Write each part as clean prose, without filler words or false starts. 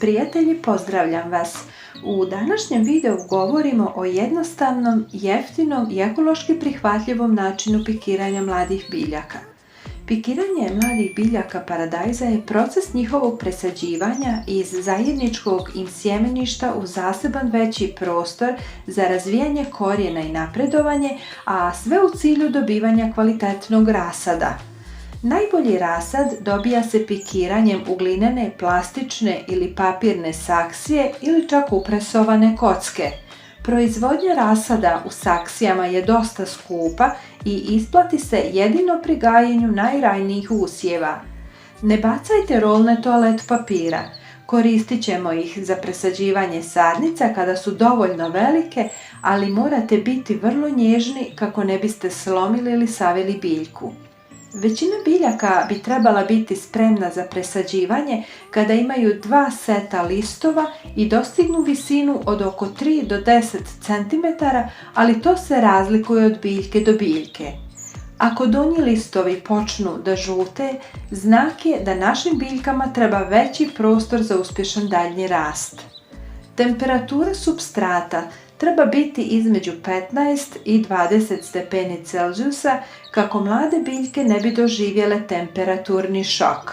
prijatelji, pozdravljam vas! U današnjem videu govorimo o jednostavnom, jeftinom i ekološki prihvatljivom načinu pikiranja mladih biljaka. Pikiranje mladih biljaka paradajza je proces njihovog presađivanja iz zajedničkog im sjemeništa u zaseban veći prostor za razvijanje korijena i napredovanje, a sve u cilju dobivanja kvalitetnog rasada. Najbolji rasad dobija se pikiranjem u glinene, plastične ili papirne saksije ili čak upresovane kocke. Proizvodnja rasada u saksijama je dosta skupa i isplati se jedino pri gajenju najrajnijih usjeva. Ne bacajte rolne toalet papira. Koristit ćemo ih za presađivanje sadnica kada su dovoljno velike, ali morate biti vrlo nježni kako ne biste slomili ili savili biljku. Većina biljaka bi trebala biti spremna za presađivanje kada imaju 2 seta listova i dostignu visinu od oko 3 do 10 cm, ali to se razlikuje od biljke do biljke. Ako donji listovi počnu da žute, znak je da našim biljkama treba veći prostor za uspješan daljnji rast. Temperatura supstrata treba biti između 15 i 20 stepeni Celzijusa kako mlade biljke ne bi doživjele temperaturni šok.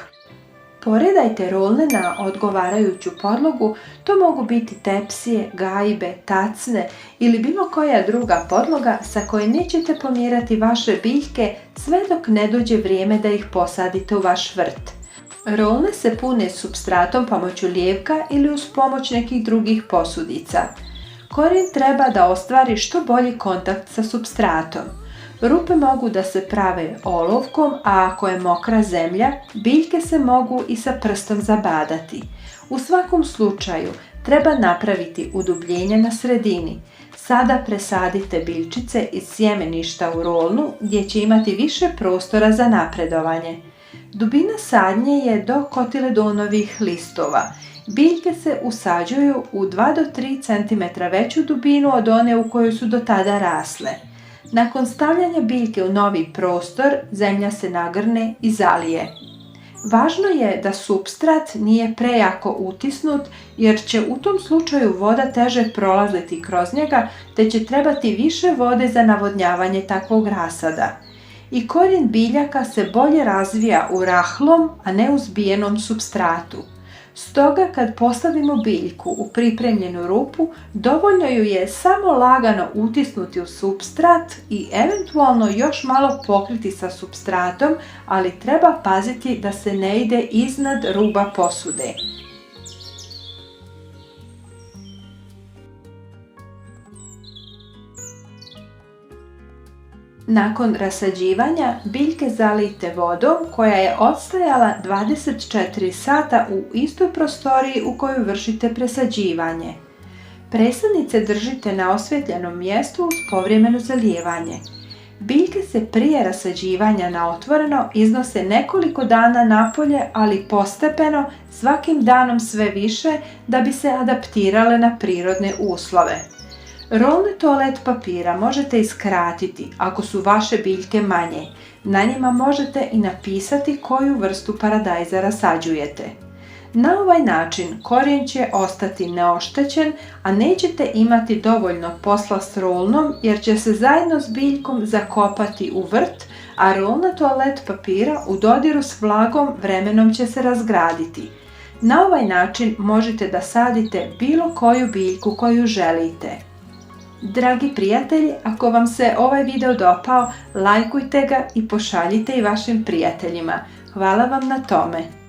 Poredajte rolne na odgovarajuću podlogu, to mogu biti tepsije, gajbe, tacne ili bilo koja druga podloga sa koje nećete pomjerati vaše biljke sve dok ne dođe vrijeme da ih posadite u vaš vrt. Rolne se pune supstratom pomoću lijevka ili uz pomoć nekih drugih posudica. Korijen treba da ostvari što bolji kontakt sa supstratom. Rupe mogu da se prave olovkom, a ako je mokra zemlja, biljke se mogu i sa prstom zabadati. U svakom slučaju treba napraviti udubljenje na sredini. Sada presadite biljčice iz sjemeništa u rolnu gdje će imati više prostora za napredovanje. Dubina sadnje je do kotiledonovih listova. Biljke se usađuju u 2 do 3 cm veću dubinu od one u kojoj su do tada rasle. Nakon stavljanja biljke u novi prostor, zemlja se nagrne i zalije. Važno je da supstrat nije prejako utisnut jer će u tom slučaju voda teže prolaziti kroz njega, te će trebati više vode za navodnjavanje takvog rasada. I korijen biljaka se bolje razvija u rahlom, a ne u zbijenom supstratu. Stoga kad postavimo biljku u pripremljenu rupu, dovoljno ju je samo lagano utisnuti u supstrat i eventualno još malo pokriti sa supstratom, ali treba paziti da se ne ide iznad ruba posude. Nakon rasađivanja, biljke zalijte vodom koja je odstajala 24 sata u istoj prostoriji u kojoj vršite presađivanje. Presadnice držite na osvjetljenom mjestu uz povremeno zalijevanje. Biljke se prije rasađivanja na otvoreno iznose nekoliko dana napolje, ali postepeno, svakim danom sve više da bi se adaptirale na prirodne uslove. Rolne toalet papira možete iskratiti ako su vaše biljke manje. Na njima možete i napisati koju vrstu paradajza rasađujete. Na ovaj način korijen će ostati neoštećen, a nećete imati dovoljno posla s rolnom jer će se zajedno s biljkom zakopati u vrt, a rolna toalet papira u dodiru s vlagom vremenom će se razgraditi. Na ovaj način možete da sadite bilo koju biljku koju želite. Dragi prijatelji, ako vam se ovaj video dopao, lajkujte ga i pošaljite i vašim prijateljima. Hvala vam na tome!